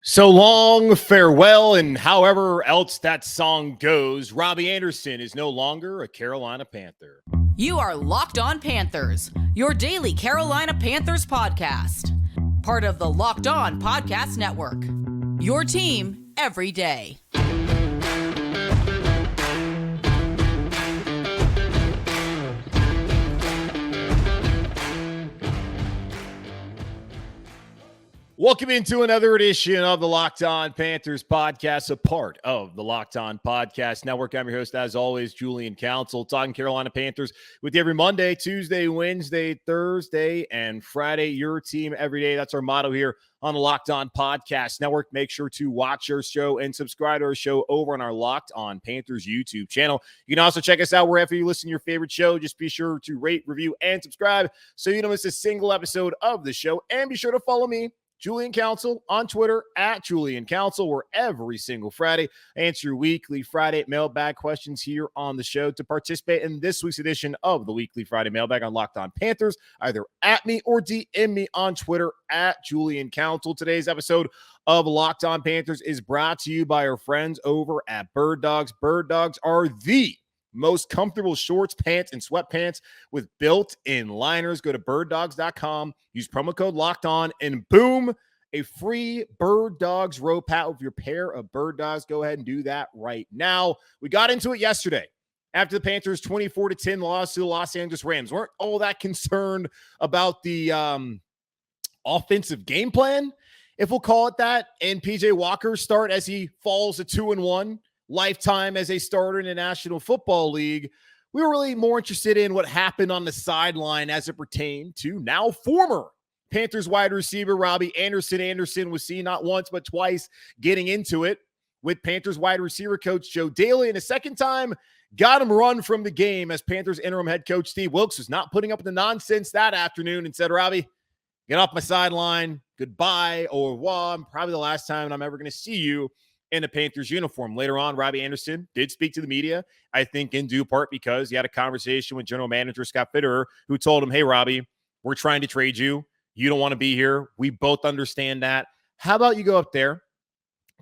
So long, farewell, and however else that song goes, Robbie Anderson is no longer a Carolina Panther. You are Locked On Panthers, your daily Carolina Panthers podcast. Part of the Locked On Podcast Network. Your team every day. Welcome into another edition of the Locked On Panthers podcast, a part of the Locked On Podcast Network. I'm your host, as always, Julian Council, talking Carolina Panthers with you every Monday, Tuesday, Wednesday, Thursday, and Friday. Your team every day. That's our motto here on the Locked On Podcast Network. Make sure to watch our show and subscribe to our show over on our Locked On Panthers YouTube channel. You can also check us out wherever you listen to your favorite show. Just be sure to rate, review, and subscribe so you don't miss a single episode of the show. And be sure to follow me, Julian Council, on Twitter at Julian Council, where every single Friday I answer your weekly Friday mailbag questions here on the show. To participate in this week's edition of the weekly Friday mailbag on Locked On Panthers, either at me or DM me on Twitter at Julian Council. Today's episode of Locked On Panthers is brought to you by our friends over at Bird Dogs. Bird Dogs are the most comfortable shorts, pants, and sweatpants with built-in liners. Go to birddogs.com, use promo code Locked On, and boom, a free Bird Dogs rope hat with your pair of Bird Dogs. Go ahead and do that right now. We got into it yesterday after the Panthers' 24-10 loss to the Los Angeles Rams. Weren't all that concerned about the offensive game plan, if we'll call it that, and PJ Walker's start as he falls to 2-1. Lifetime as a starter in the National Football League. We were really more interested in what happened on the sideline as it pertained to now former Panthers wide receiver Robbie Anderson. Anderson was seen not once but twice getting into it with Panthers wide receiver coach Joe Daly, and a second time got him run from the game as Panthers interim head coach Steve Wilks was not putting up with the nonsense that afternoon and said, "Robbie, get off my sideline. Goodbye, au revoir. Probably the last time I'm ever going to see you in a Panthers uniform." Later on, Robbie Anderson did speak to the media, I think in due part because he had a conversation with general manager Scott Fitterer, who told him, "Hey, Robbie, we're trying to trade you. You don't want to be here. We both understand that. How about you go up there,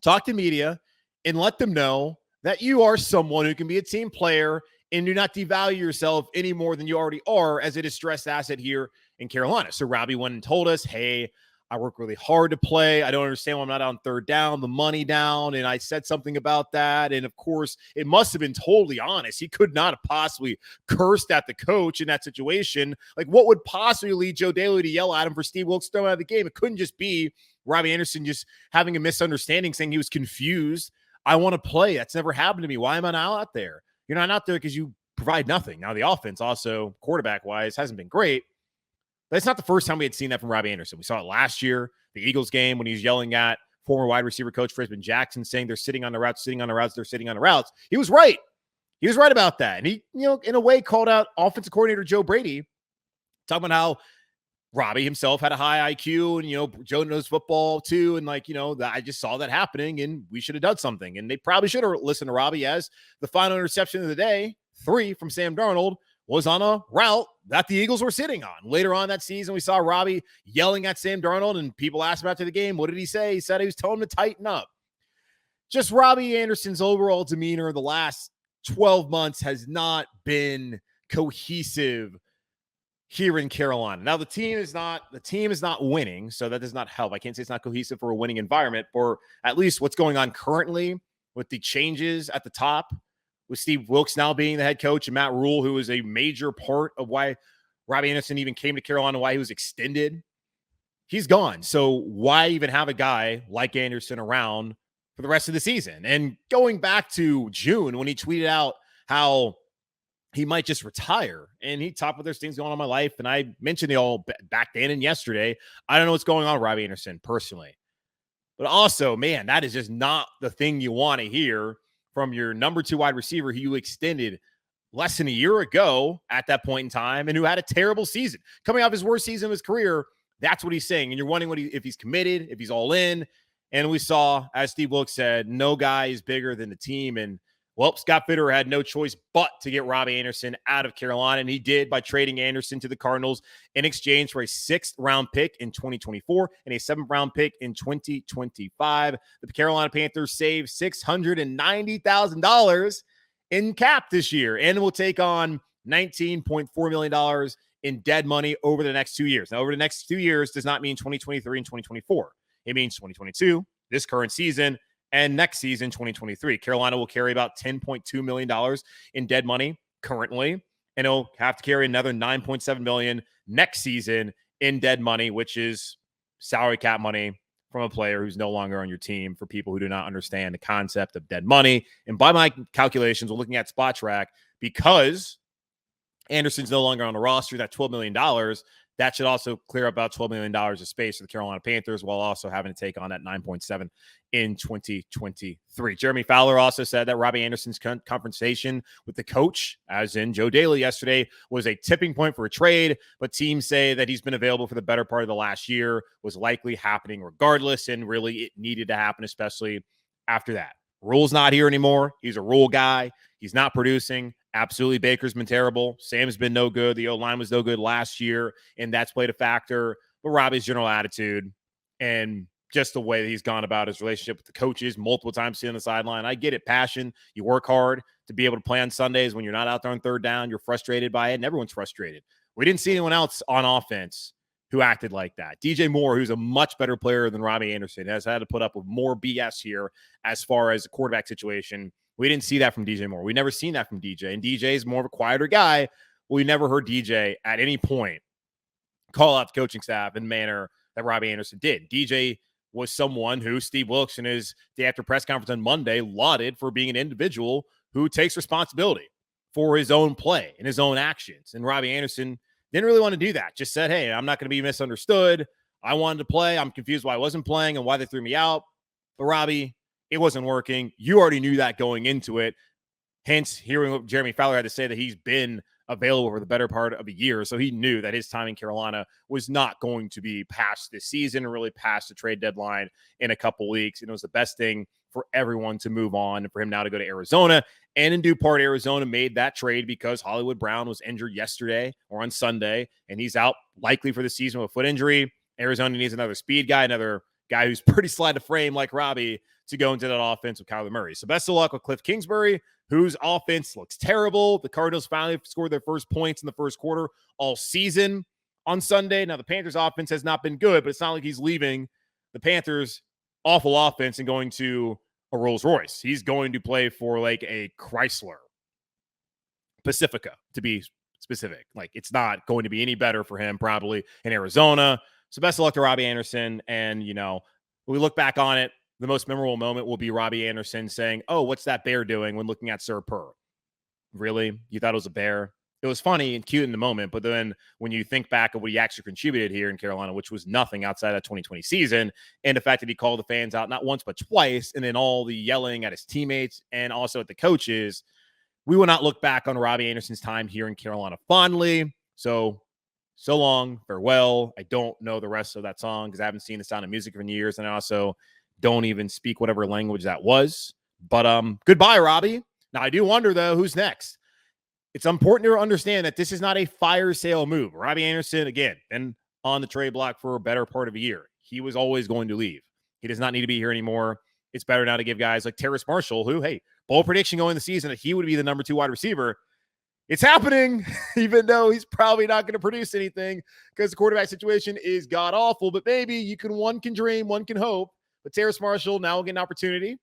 talk to media, and let them know that you are someone who can be a team player and do not devalue yourself any more than you already are as a distressed asset here in Carolina." So Robbie went and told us, "Hey, I work really hard to play. I don't understand why I'm not on third down, the money down." And I said something about that. And of course, it must have been totally honest. He could not have possibly cursed at the coach in that situation. Like, what would possibly lead Joe Daly to yell at him for Steve Wilks throwing out of the game? It couldn't just be Robbie Anderson just having a misunderstanding, saying he was confused. I want to play. That's never happened to me. Why am I not out there? You're not out there because you provide nothing. Now, the offense also, quarterback-wise, hasn't been great. But it's not the first time we had seen that from Robbie Anderson. We saw it last year, the Eagles game, when he was yelling at former wide receiver coach Frisbee Jackson, saying they're sitting on the routes, they're sitting on the routes. He was right. He was right about that. And he, in a way, called out offensive coordinator Joe Brady, talking about how Robbie himself had a high IQ and, Joe knows football too. And I just saw that happening and we should have done something. And they probably should have listened to Robbie, as the final interception of the day, 3 from Sam Darnold, was on a route that the Eagles were sitting on. Later on that season, we saw Robbie yelling at Sam Darnold, and people asked him after the game, what did he say? He said he was telling him to tighten up. Just Robbie Anderson's overall demeanor the last 12 months has not been cohesive here in Carolina. Now, the team is not winning, so that does not help. I can't say it's not cohesive for a winning environment, for at least what's going on currently with the changes at the top, with Steve Wilks now being the head coach and Matt Rule, who is a major part of why Robbie Anderson even came to Carolina, why he was extended. He's gone. So why even have a guy like Anderson around for the rest of the season? And going back to June, when he tweeted out how he might just retire, and he talked about there's things going on in my life, and I mentioned it all back then and yesterday. I don't know what's going on with Robbie Anderson personally. But also, man, that is just not the thing you want to hear from your number 2 wide receiver who you extended less than a year ago at that point in time and who had a terrible season. Coming off his worst season of his career, that's what he's saying. And you're wondering if he's committed, if he's all in. And we saw, as Steve Wilks said, no guy is bigger than the team. And Well, Scott Fitterer had no choice but to get Robbie Anderson out of Carolina, and he did by trading Anderson to the Cardinals in exchange for a 6th-round pick in 2024 and a 7th-round pick in 2025. The Carolina Panthers saved $690,000 in cap this year and will take on $19.4 million in dead money over the next 2 years. Now, over the next 2 years does not mean 2023 and 2024. It means 2022, this current season, and next season, 2023. Carolina will carry about $10.2 million in dead money currently, and it'll have to carry another $9.7 million next season in dead money, which is salary cap money from a player who's no longer on your team, for people who do not understand the concept of dead money. And by my calculations, we're looking at Spot Track, because Anderson's no longer on the roster, that $12 million, that should also clear up about $12 million of space for the Carolina Panthers, while also having to take on that 9.7 in 2023. Jeremy Fowler also said that Robbie Anderson's conversation with the coach, as in Joe Daly yesterday, was a tipping point for a trade, but teams say that he's been available for the better part of the last year, was likely happening regardless, and really it needed to happen, especially after that. Rule's not here anymore. He's a rule guy. He's not producing. Absolutely, Baker's been terrible. Sam's been no good. The O-line was no good last year, and that's played a factor. But Robbie's general attitude and just the way that he's gone about his relationship with the coaches multiple times sitting on the sideline. I get it. Passion. You work hard to be able to play on Sundays when you're not out there on third down. You're frustrated by it, and everyone's frustrated. We didn't see anyone else on offense who acted like that. DJ Moore, who's a much better player than Robbie Anderson, has had to put up with more BS here as far as the quarterback situation. We didn't see that from DJ Moore. We never seen that from DJ. And DJ is more of a quieter guy. We never heard DJ at any point call out the coaching staff in the manner that Robbie Anderson did. DJ was someone who Steve Wilks in his day after press conference on Monday lauded for being an individual who takes responsibility for his own play and his own actions. And Robbie Anderson didn't really want to do that. Just said, hey, I'm not going to be misunderstood. I wanted to play. I'm confused why I wasn't playing and why they threw me out. But Robbie, it wasn't working. You already knew that going into it. Hence, hearing what Jeremy Fowler had to say, that he's been available for the better part of a year. So he knew that his time in Carolina was not going to be past this season, and really past the trade deadline in a couple weeks. And it was the best thing for everyone to move on, and for him now to go to Arizona. And in due part, Arizona made that trade because Hollywood Brown was injured yesterday or on Sunday, and he's out likely for the season with a foot injury. Arizona needs another speed guy, another guy who's pretty slight of frame like Robbie, to go into that offense with Kyler Murray. So best of luck with Cliff Kingsbury, whose offense looks terrible. The Cardinals finally scored their first points in the first quarter all season on Sunday. Now, the Panthers' offense has not been good, but it's not like he's leaving the Panthers' awful offense and going to a Rolls Royce. He's going to play for like a Chrysler Pacifica, to be specific. Like, it's not going to be any better for him probably in Arizona. So best of luck to Robbie Anderson. And, you know, when we look back on it, the most memorable moment will be Robbie Anderson saying, oh, what's that bear doing, when looking at Sir Purr? Really? You thought it was a bear? It was funny and cute in the moment, but then when you think back of what he actually contributed here in Carolina, which was nothing outside that 2020 season, and the fact that he called the fans out not once but twice, and then all the yelling at his teammates and also at the coaches, we will not look back on Robbie Anderson's time here in Carolina fondly. So long, farewell. I don't know the rest of that song because I haven't seen The Sound of Music in years, and I also don't even speak whatever language that was. But goodbye, Robbie. Now, I do wonder, though, who's next? It's important to understand that this is not a fire sale move. Robbie Anderson, again, been on the trade block for a better part of a year. He was always going to leave. He does not need to be here anymore. It's better now to give guys like Terrace Marshall, who, hey, bold prediction going the season that he would be the number 2 wide receiver. It's happening, even though he's probably not going to produce anything because the quarterback situation is god-awful. But maybe one can dream, one can hope. But Terrace Marshall now will get an opportunity.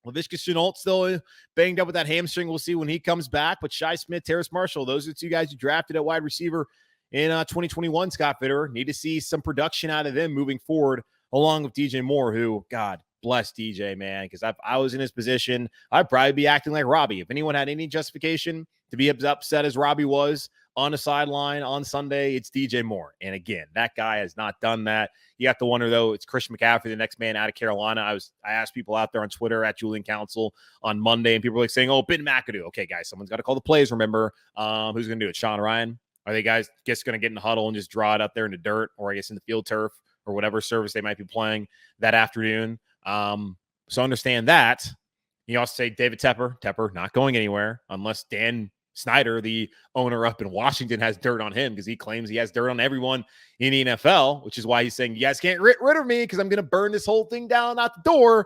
Laviska Shenault still banged up with that hamstring. We'll see when he comes back. But Shi Smith, Terrace Marshall, those are the 2 guys you drafted at wide receiver in 2021, Scott Fitterer. Need to see some production out of them moving forward, along with DJ Moore, who, God bless DJ, man, because if I was in his position, I'd probably be acting like Robbie. If anyone had any justification to be as upset as Robbie was on the sideline on Sunday, it's DJ Moore. And again, that guy has not done that. You have to wonder, though, it's Christian McCaffrey, the next man out of Carolina. I asked people out there on Twitter at Julian Council on Monday, and people were like saying, oh, Ben McAdoo. Okay, guys, someone's got to call the plays, remember. Who's going to do it? Sean Ryan? Are they guys just going to get in the huddle and just draw it out there in the dirt, or I guess in the field turf, or whatever service they might be playing that afternoon? So understand that. You also say David Tepper not going anywhere unless Dan Snyder, the owner up in Washington, has dirt on him because he claims he has dirt on everyone in the NFL, which is why he's saying, you guys can't get rid of me because I'm going to burn this whole thing down out the door.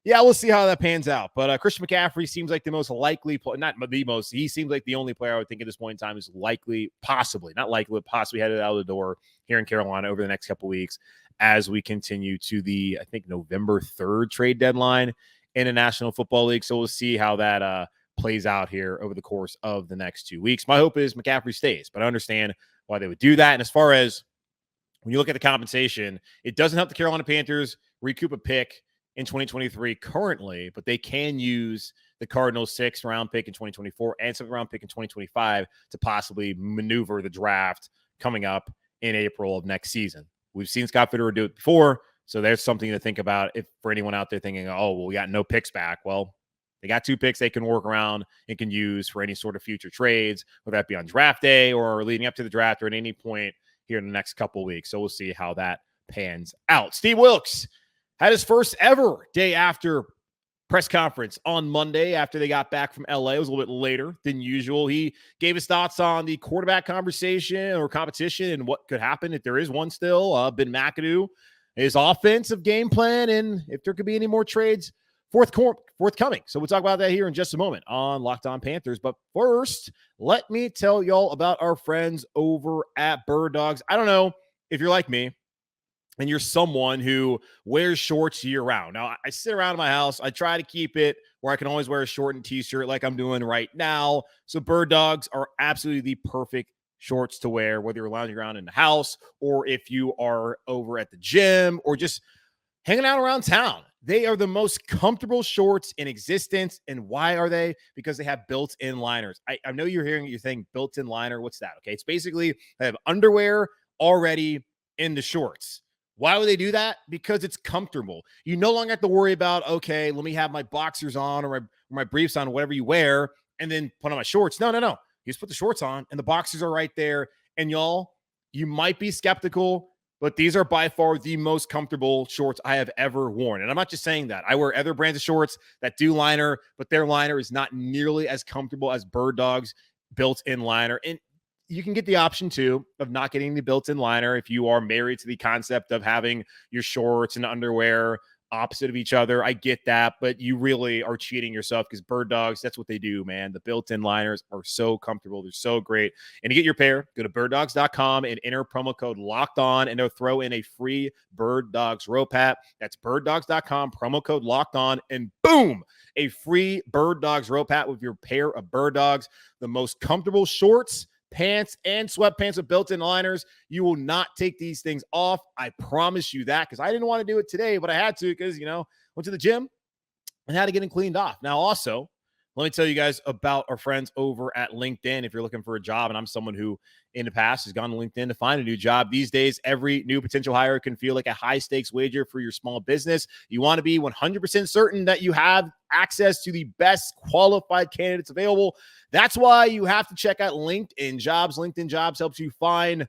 Yeah, we'll see how that pans out. But Christian McCaffrey seems like the most likely, not the most, he seems like the only player I would think at this point in time is likely, possibly, not likely, but possibly headed out of the door here in Carolina over the next couple of weeks as we continue to the, I think, November 3rd trade deadline in the National Football League. So we'll see how that plays out here over the course of the next 2 weeks. My hope is McCaffrey stays, but I understand why they would do that. And as far as when you look at the compensation, it doesn't help the Carolina Panthers recoup a pick in 2023 currently, but they can use the Cardinals' 6th round pick in 2024 and 7th round pick in 2025 to possibly maneuver the draft coming up in April of next season. We've seen Scott Fitterer do it before, so there's something to think about if for anyone out there thinking, oh, well, we got no picks back. Well, they got 2 picks they can work around and can use for any sort of future trades, whether that be on draft day or leading up to the draft or at any point here in the next couple of weeks. So we'll see how that pans out. Steve Wilks had his first ever day after press conference on Monday after they got back from LA. It was a little bit later than usual. He gave his thoughts on the quarterback conversation or competition and what could happen if there is one still. Ben McAdoo, his offensive game plan, and if there could be any more trades forthcoming. So we'll talk about that here in just a moment on Locked On Panthers. But first, let me tell y'all about our friends over at Bird Dogs. I don't know if you're like me and you're someone who wears shorts year-round. Now, I sit around in my house. I try to keep it where I can always wear a shortened T-shirt like I'm doing right now. So Bird Dogs are absolutely the perfect shorts to wear, whether you're lounging around in the house or if you are over at the gym or just hanging out around town. They are the most comfortable shorts in existence. And why are they? Because they have built-in liners. I know you're saying built-in liner. What's that? Okay, it's basically they have underwear already in the shorts. Why would they do that? Because it's comfortable. You no longer have to worry about, okay, let me have my boxers on or my briefs on, whatever you wear, and then put on my shorts. No. You just put the shorts on, and the boxers are right there. And y'all, you might be skeptical, but these are by far the most comfortable shorts I have ever worn. And I'm not just saying that. I wear other brands of shorts that do liner, but their liner is not nearly as comfortable as Bird Dogs' built-in liner. And you can get the option, too, of not getting the built-in liner if you are married to the concept of having your shorts and underwear opposite of each other. I get that, but you really are cheating yourself because Bird Dogs, that's what they do, man. The built-in liners are so comfortable. They're so great. And to get your pair, go to birddogs.com and enter promo code Locked On, and they'll throw in a free Bird Dogs rope hat. That's birddogs.com, promo code Locked On, and boom, a free Bird Dogs rope hat with your pair of Bird Dogs. The most comfortable shorts, pants, and sweatpants with built-in liners. You will not take these things off. I promise you that, because I didn't want to do it today, but I had to because, went to the gym and had to get it cleaned off. Now, also, let me tell you guys about our friends over at LinkedIn. If you're looking for a job, and I'm someone who in the past has gone to LinkedIn to find a new job, these days, every new potential hire can feel like a high-stakes wager for your small business. You want to be 100% certain that you have access to the best qualified candidates available. That's why you have to check out LinkedIn Jobs. LinkedIn Jobs helps you find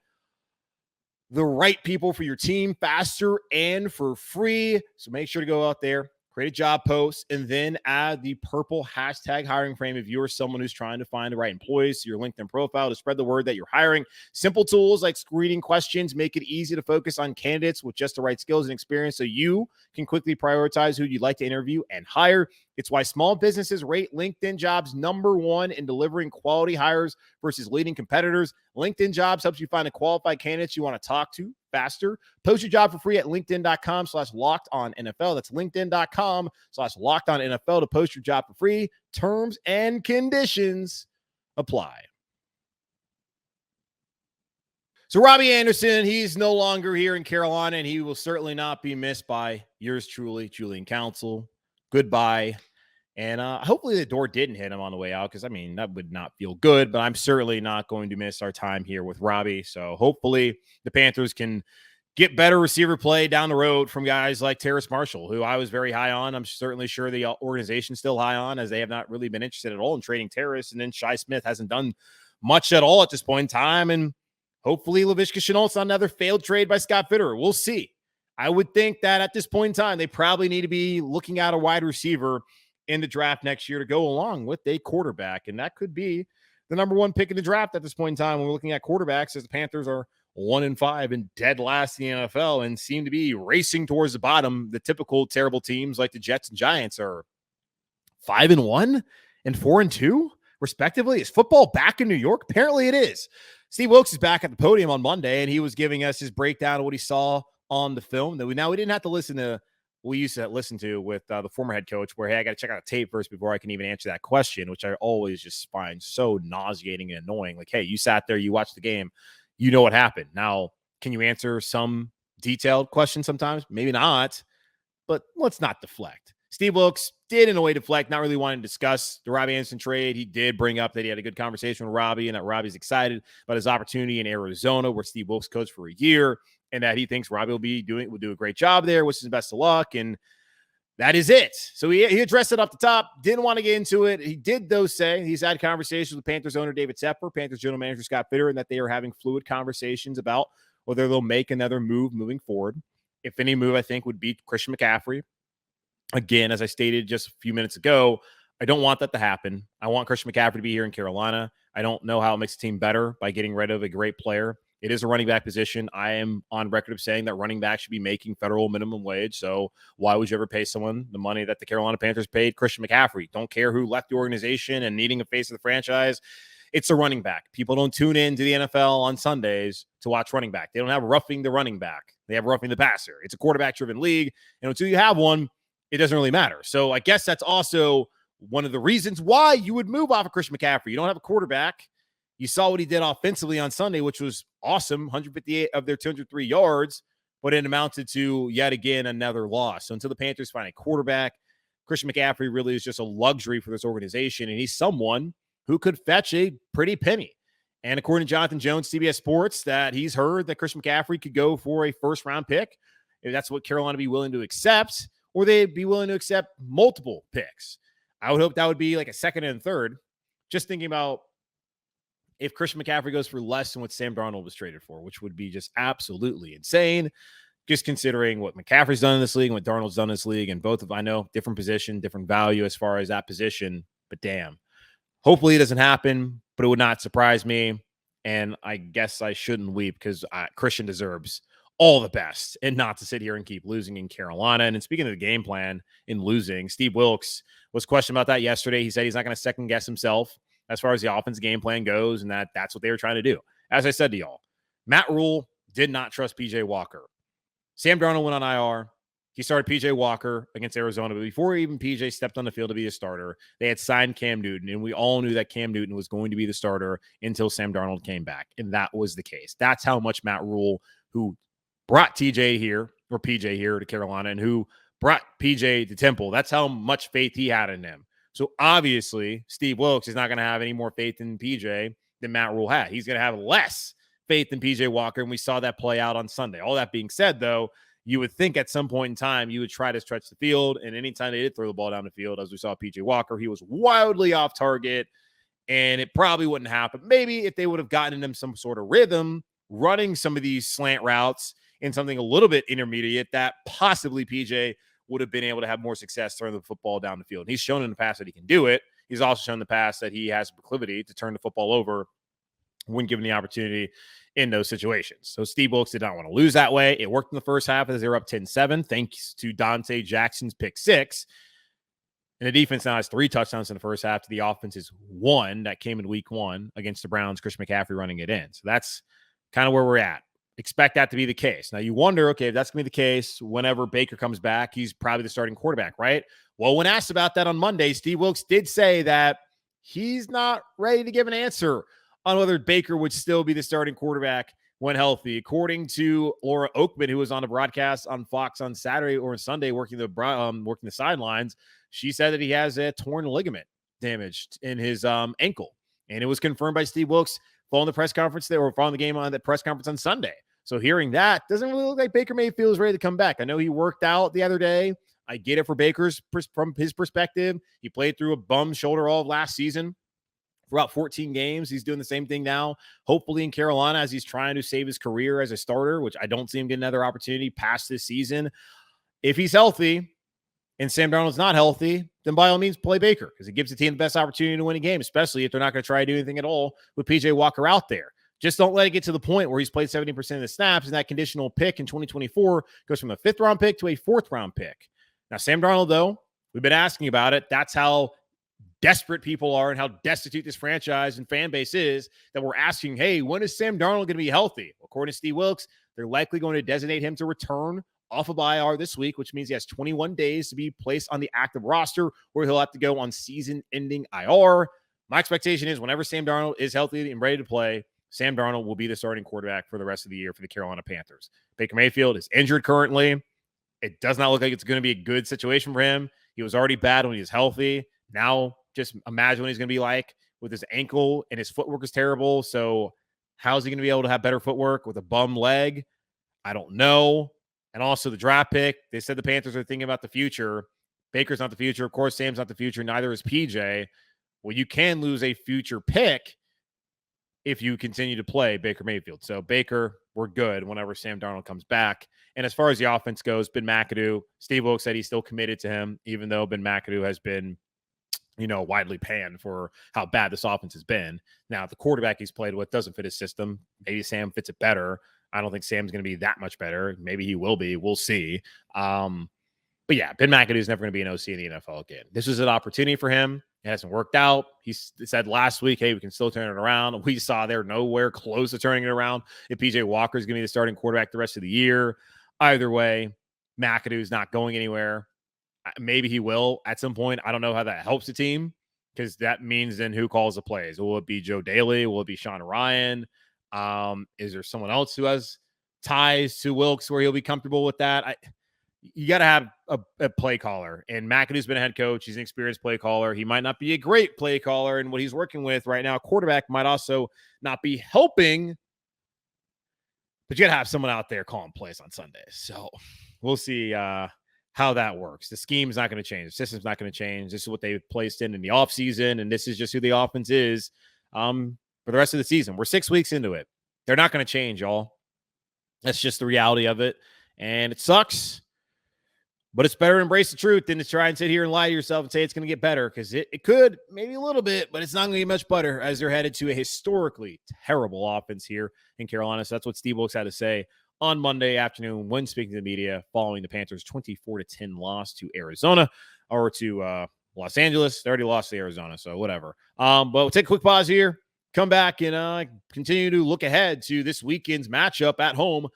the right people for your team faster and for free. So make sure to go out there, create a job post, and then add the purple hashtag hiring frame if you're someone who's trying to find the right employees to your LinkedIn profile to spread the word that you're hiring. Simple tools like screening questions make it easy to focus on candidates with just the right skills and experience so you can quickly prioritize who you'd like to interview and hire. It's why small businesses rate LinkedIn Jobs #1 in delivering quality hires versus leading competitors. LinkedIn Jobs helps you find the qualified candidates you want to talk to faster. Post your job for free at linkedin.com/lockedonnfl. That's linkedin.com/lockedonnfl to post your job for free. Terms and conditions apply. So Robbie Anderson, he's no longer here in Carolina, and he will certainly not be missed by yours truly, Julian Council. Goodbye. And hopefully the door didn't hit him on the way out, because, that would not feel good. But I'm certainly not going to miss our time here with Robbie. So hopefully the Panthers can get better receiver play down the road from guys like Terrace Marshall, who I was very high on. I'm certainly sure the organization's still high on, as they have not really been interested at all in trading Terrace. And then Shi Smith hasn't done much at all at this point in time. And hopefully Laviska Shenault's on another failed trade by Scott Fitterer. We'll see. I would think that at this point in time, they probably need to be looking at a wide receiver in the draft next year to go along with a quarterback. And that could be the number one pick in the draft at this point in time when we're looking at quarterbacks, as the Panthers are 1-5 and dead last in the NFL and seem to be racing towards the bottom. The typical terrible teams like the Jets and Giants are 5-1 and 4-2 respectively. Is football back in New York? Apparently it is. Steve Wilks is back at the podium on Monday, and he was giving us his breakdown of what he saw on the film. We didn't have to listen to we used to listen to with the former head coach, where, hey, I got to check out a tape first before I can even answer that question, which I always just find so nauseating and annoying. Like, hey, you sat there, you watched the game, you know what happened. Now, can you answer some detailed questions sometimes? Maybe not, but let's not deflect. Steve Wilks did, in a way, deflect, not really wanting to discuss the Robbie Anderson trade. He did bring up that he had a good conversation with Robbie and that Robbie's excited about his opportunity in Arizona, where Steve Wilks coached for a year, and that he thinks Robbie will do a great job there, wishes him best of luck, and that is it. So he addressed it off the top, didn't want to get into it. He did, though, say he's had conversations with Panthers owner David Tepper, Panthers general manager Scott Fitter, and that they are having fluid conversations about whether they'll make another move moving forward. If any move, I think, would be Christian McCaffrey. Again, as I stated just a few minutes ago, I don't want that to happen. I want Christian McCaffrey to be here in Carolina. I don't know how it makes the team better by getting rid of a great player. It is a running back position. I am on record of saying that running back should be making federal minimum wage. So why would you ever pay someone the money that the Carolina Panthers paid Christian McCaffrey? Don't care who left the organization and needing a face of the franchise. It's a running back. People don't tune in to the NFL on Sundays to watch running back. They don't have roughing the running back. They have roughing the passer. It's a quarterback-driven league. And until you have one, it doesn't really matter. So I guess that's also one of the reasons why you would move off of Christian McCaffrey. You don't have a quarterback. You saw what he did offensively on Sunday, which was awesome, 158 of their 203 yards, but it amounted to, yet again, another loss. So until the Panthers find a quarterback, Christian McCaffrey really is just a luxury for this organization, and he's someone who could fetch a pretty penny. And according to Jonathan Jones, CBS Sports, that he's heard that Christian McCaffrey could go for a first-round pick. If that's what Carolina be willing to accept, or they'd be willing to accept multiple picks. I would hope that would be like a second and third. Just thinking about if Christian McCaffrey goes for less than what Sam Darnold was traded for, which would be just absolutely insane, just considering what McCaffrey's done in this league and what Darnold's done in this league, and both of, I know, different position, different value as far as that position, but damn. Hopefully it doesn't happen, but it would not surprise me, and I guess I shouldn't weep because Christian deserves all the best and not to sit here and keep losing in Carolina. And speaking of the game plan in losing, Steve Wilks was questioned about that yesterday. He said he's not going to second guess himself as far as the offense game plan goes, and that's what they were trying to do. As I said to y'all, Matt Rule did not trust PJ Walker. Sam Darnold went on IR. He started PJ Walker against Arizona, but before even PJ stepped on the field to be a starter, they had signed Cam Newton, and we all knew that Cam Newton was going to be the starter until Sam Darnold came back, and that was the case. That's how much Matt Rule, who brought PJ here to Carolina, and who brought PJ to Temple, that's how much faith he had in him. So obviously, Steve Wilks is not going to have any more faith in PJ than Matt Rule had. He's going to have less faith in PJ Walker, and we saw that play out on Sunday. All that being said, though, you would think at some point in time you would try to stretch the field, and anytime they did throw the ball down the field, as we saw PJ Walker, he was wildly off target, and it probably wouldn't happen. Maybe if they would have gotten him some sort of rhythm, running some of these slant routes in something a little bit intermediate, that possibly PJ would have been able to have more success throwing the football down the field. And he's shown in the past that he can do it. He's also shown in the past that he has a proclivity to turn the football over when given the opportunity in those situations. So Steve Wilks did not want to lose that way. It worked in the first half as they were up 10-7, thanks to Dante Jackson's pick 6. And the defense now has 3 touchdowns in the first half to the offense's 1 that came in week 1 against the Browns, Christian McCaffrey running it in. So that's kind of where we're at. Expect that to be the case. Now you wonder, okay, if that's going to be the case, whenever Baker comes back, he's probably the starting quarterback, right? Well, when asked about that on Monday, Steve Wilks did say that he's not ready to give an answer on whether Baker would still be the starting quarterback when healthy. According to Laura Oakman, who was on the broadcast on Fox on Saturday or Sunday working the sidelines, she said that he has a torn ligament damaged in his ankle. And it was confirmed by Steve Wilks following the press conference there, or following the game on the press conference on Sunday. So hearing that, doesn't really look like Baker Mayfield is ready to come back. I know he worked out the other day. I get it from his perspective. He played through a bum shoulder all of last season for about 14 games. He's doing the same thing now, hopefully in Carolina, as he's trying to save his career as a starter, which I don't see him getting another opportunity past this season. If he's healthy and Sam Darnold's not healthy, then by all means play Baker because it gives the team the best opportunity to win a game, especially if they're not going to try to do anything at all with PJ Walker out there. Just don't let it get to the point where he's played 70% of the snaps and that conditional pick in 2024 goes from a 5th-round pick to a 4th-round pick. Now, Sam Darnold, though, we've been asking about it. That's how desperate people are and how destitute this franchise and fan base is that we're asking, hey, when is Sam Darnold going to be healthy? According to Steve Wilks, they're likely going to designate him to return off of IR this week, which means he has 21 days to be placed on the active roster where he'll have to go on season-ending IR. My expectation is whenever Sam Darnold is healthy and ready to play, Sam Darnold will be the starting quarterback for the rest of the year for the Carolina Panthers. Baker Mayfield is injured currently. It does not look like it's going to be a good situation for him. He was already bad when he was healthy. Now, just imagine what he's going to be like with his ankle, and his footwork is terrible. So how's he going to be able to have better footwork with a bum leg? I don't know. And also the draft pick. They said the Panthers are thinking about the future. Baker's not the future. Of course, Sam's not the future. Neither is PJ. Well, you can lose a future pick if you continue to play Baker Mayfield. So Baker, we're good whenever Sam Darnold comes back. And as far as the offense goes, Ben McAdoo, Steve Wilks said he's still committed to him, even though Ben McAdoo has been, widely panned for how bad this offense has been. Now, the quarterback he's played with doesn't fit his system. Maybe Sam fits it better. I don't think Sam's going to be that much better. Maybe he will be. We'll see. But yeah, Ben McAdoo is never going to be an OC in the NFL again. This was an opportunity for him. It hasn't worked out. He said last week, hey, we can still turn it around. We saw they're nowhere close to turning it around if PJ Walker is going to be the starting quarterback the rest of the year. Either way, McAdoo's not going anywhere. Maybe he will at some point. I don't know how that helps the team because that means then who calls the plays? Will it be Joe Daly? Will it be Sean Ryan? Is there someone else who has ties to Wilkes where he'll be comfortable with that? You got to have a play caller, and McAdoo's been a head coach. He's an experienced play caller. He might not be a great play caller, and what he's working with right now, quarterback might also not be helping, but you got to have someone out there calling plays on Sundays. So we'll see how that works. The scheme's not going to change. The system's not going to change. This is what they placed in the offseason, and this is just who the offense is for the rest of the season. We're 6 weeks into it. They're not going to change, y'all. That's just the reality of it, and it sucks. But it's better to embrace the truth than to try and sit here and lie to yourself and say it's going to get better because it could, maybe a little bit, but it's not going to get much better as they're headed to a historically terrible offense here in Carolina. So that's what Steve Wilks had to say on Monday afternoon when speaking to the media following the Panthers' 24-10 loss to Arizona or to Los Angeles. They already lost to Arizona, so whatever. But we'll take a quick pause here, come back, and continue to look ahead to this weekend's matchup at home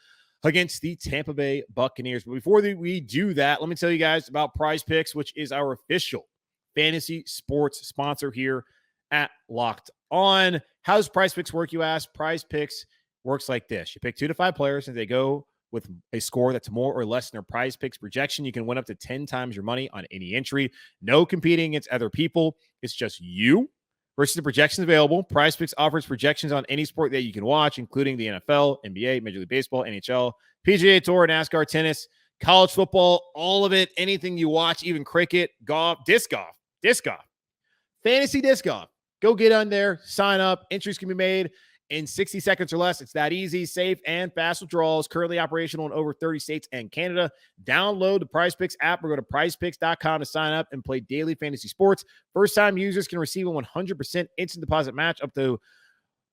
against the Tampa Bay Buccaneers. But before we do that, let me tell you guys about Prize Picks, which is our official fantasy sports sponsor here at Locked On. How does Prize Picks work, you ask? Prize Picks works like this. You pick 2 to 5 players, and they go with a score that's more or less than their Prize Picks projection. You can win up to 10 times your money on any entry. No competing against other people. It's just you versus the projections available. Prize Picks offers projections on any sport that you can watch, including the NFL, NBA, Major League Baseball, NHL, PGA Tour, NASCAR, tennis, college football, all of it, anything you watch, even cricket, golf, disc golf, fantasy disc golf. Go get on there, sign up. Entries can be made in 60 seconds or less. It's that easy, safe, and fast withdrawals. Currently operational in over 30 states and Canada. Download the Prize Picks app or go to prizepicks.com to sign up and play daily fantasy sports. First-time users can receive a 100% instant deposit match up to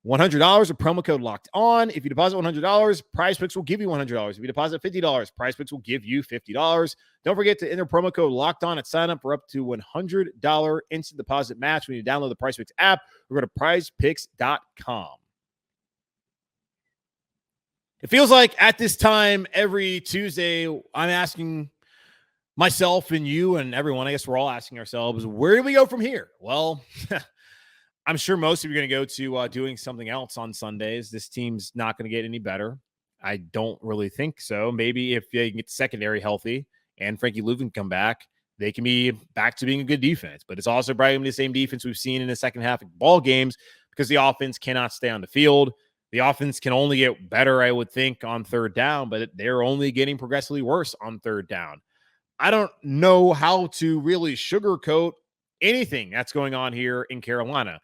$100 with promo code Locked On. If you deposit $100, Prize Picks will give you $100. If you deposit $50, Prize Picks will give you $50. Don't forget to enter promo code Locked On at sign up for up to $100 instant deposit match when you download the Prize Picks app or go to prizepicks.com. It feels like at this time every Tuesday, I'm asking myself and you and everyone, I guess we're all asking ourselves, where do we go from here? Well, I'm sure most of you are going to go to doing something else on Sundays. This team's not going to get any better. I don't really think so. Maybe if they can get the secondary healthy and Frankie Lou can come back, they can be back to being a good defense. But it's also probably going to be the same defense we've seen in the second half of ball games because the offense cannot stay on the field. The offense can only get better, I would think, on third down, but they're only getting progressively worse on third down. I don't know how to really sugarcoat anything that's going on here in Carolina.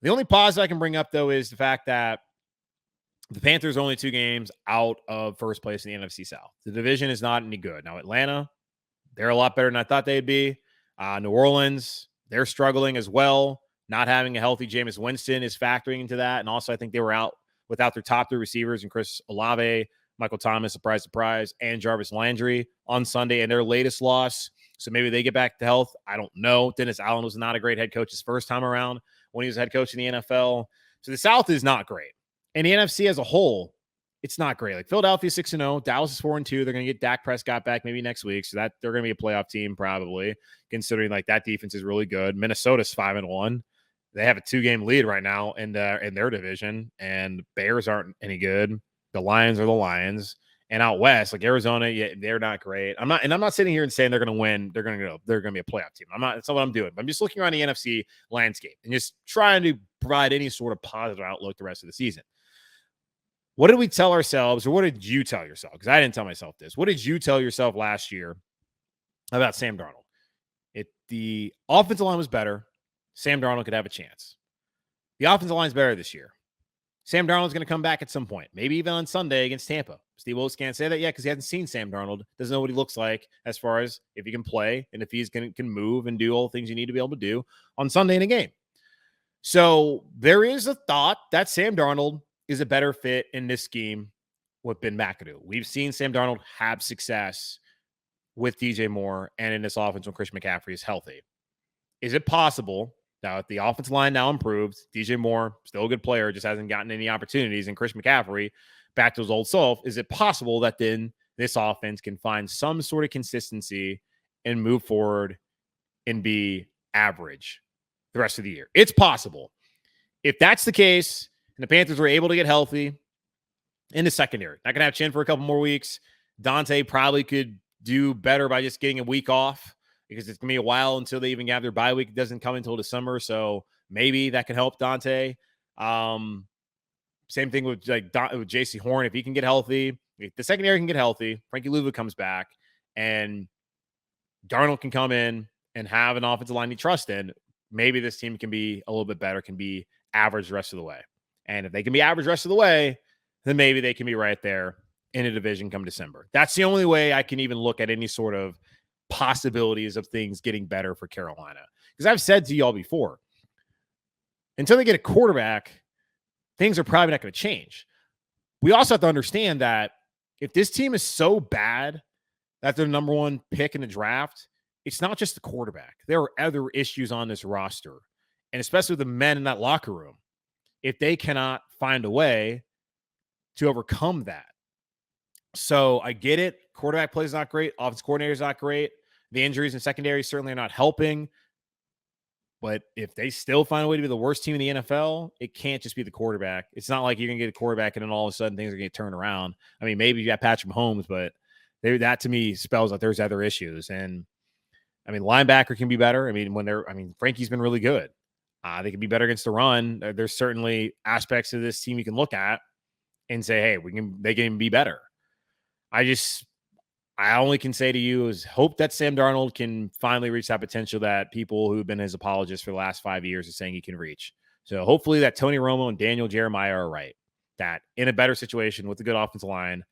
The only pause I can bring up, though, is the fact that the Panthers are only 2 games out of first place in the NFC South. The division is not any good. Now, Atlanta, they're a lot better than I thought they'd be. New Orleans, they're struggling as well. Not having a healthy Jameis Winston is factoring into that. And also, I think they were out without their top 3 receivers and Chris Olave, Michael Thomas, surprise, surprise, and Jarvis Landry on Sunday in their latest loss. So maybe they get back to health. I don't know. Dennis Allen was not a great head coach his first time around when he was head coach in the NFL. So the South is not great. And the NFC as a whole, it's not great. Like Philadelphia 6-0, Dallas is 4-2. They're going to get Dak Prescott back maybe next week. So that they're going to be a playoff team probably, considering like that defense is really good. Minnesota's 5-1. They have a 2-game lead right now in their division, and Bears aren't any good. The Lions are the Lions, and out west, like Arizona, yeah, they're not great. I'm not sitting here and saying they're going to win. They're going to be a playoff team. That's not what I'm doing. I'm just looking around the NFC landscape and just trying to provide any sort of positive outlook the rest of the season. What did we tell ourselves, or what did you tell yourself? Because I didn't tell myself this. What did you tell yourself last year about Sam Darnold? If the offensive line was better, Sam Darnold could have a chance. The offensive line is better this year. Sam Darnold's going to come back at some point, maybe even on Sunday against Tampa. Steve Wilks can't say that yet because he hasn't seen Sam Darnold, doesn't know what he looks like as far as if he can play and if he's can move and do all the things you need to be able to do on Sunday in a game. So there is a thought that Sam Darnold is a better fit in this scheme with Ben McAdoo. We've seen Sam Darnold have success with DJ Moore and in this offense when Christian McCaffrey is healthy. Is it possible now that the offensive line now improved, DJ Moore, still a good player, just hasn't gotten any opportunities, and Christian McCaffrey back to his old self, is it possible that then this offense can find some sort of consistency and move forward and be average the rest of the year? It's possible. If that's the case, and the Panthers were able to get healthy in the secondary, not going to have Chin for a couple more weeks. Dante probably could do better by just getting a week off, because it's going to be a while until they even have their bye week. It doesn't come until December, so maybe that can help Dante. Same thing with with J.C. Horn. If he can get healthy, if the secondary can get healthy, Frankie Louva comes back, and Darnold can come in and have an offensive line you trust in, maybe this team can be a little bit better, can be average the rest of the way. And if they can be average the rest of the way, then maybe they can be right there in a division come December. That's the only way I can even look at any sort of possibilities of things getting better for Carolina. Because I've said to y'all before, until they get a quarterback, things are probably not going to change. We also have to understand that if this team is so bad that they're the number 1 pick in the draft, it's not just the quarterback. There are other issues on this roster, and especially the men in that locker room, if they cannot find a way to overcome that. So I get it. Quarterback play is not great. Offensive coordinator is not great. The injuries in secondary certainly are not helping. But if they still find a way to be the worst team in the NFL, it can't just be the quarterback. It's not like you're going to get a quarterback and then all of a sudden things are going to turn around. I mean, maybe you got Patrick Mahomes, but that to me spells that there's other issues. And I mean, linebacker can be better. I mean, Frankie's been really good. They can be better against the run. There's certainly aspects of this team you can look at and say, hey, they can be better. I only can say to you is hope that Sam Darnold can finally reach that potential that people who've been his apologists for the last 5 years are saying he can reach. So hopefully that Tony Romo and Daniel Jeremiah are right, that in a better situation with a good offensive line,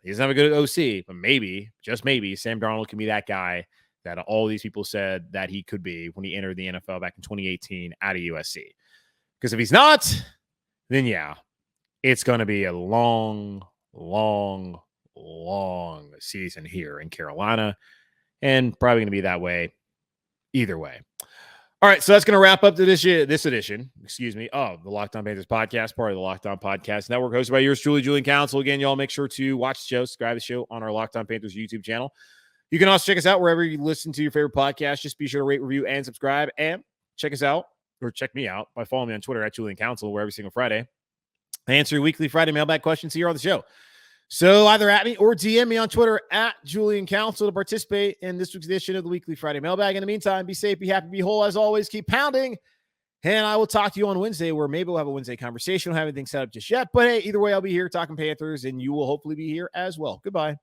he doesn't have a good OC, but maybe, just maybe, Sam Darnold can be that guy that all these people said that he could be when he entered the NFL back in 2018 out of USC. Because if he's not, then yeah, it's going to be a long season here in Carolina, and probably going to be that way either way. All right, so that's going to wrap up this edition, of the Locked On Panthers podcast, part of the Locked On Podcast Network, hosted by yours truly, Julian Council. Again, y'all make sure to watch the show, subscribe to the show on our Locked On Panthers YouTube channel. You can also check us out wherever you listen to your favorite podcast. Just be sure to rate, review, and subscribe, and check us out, or check me out by following me on Twitter at Julian Council, where every single Friday I answer your weekly Friday mailbag questions here on the show. So either at me or DM me on Twitter at Julian Council to participate in this week's edition of the Weekly Friday Mailbag. In the meantime, be safe, be happy, be whole. As always, keep pounding. And I will talk to you on Wednesday, where maybe we'll have a Wednesday conversation. I don't have anything set up just yet. But hey, either way, I'll be here talking Panthers, and you will hopefully be here as well. Goodbye.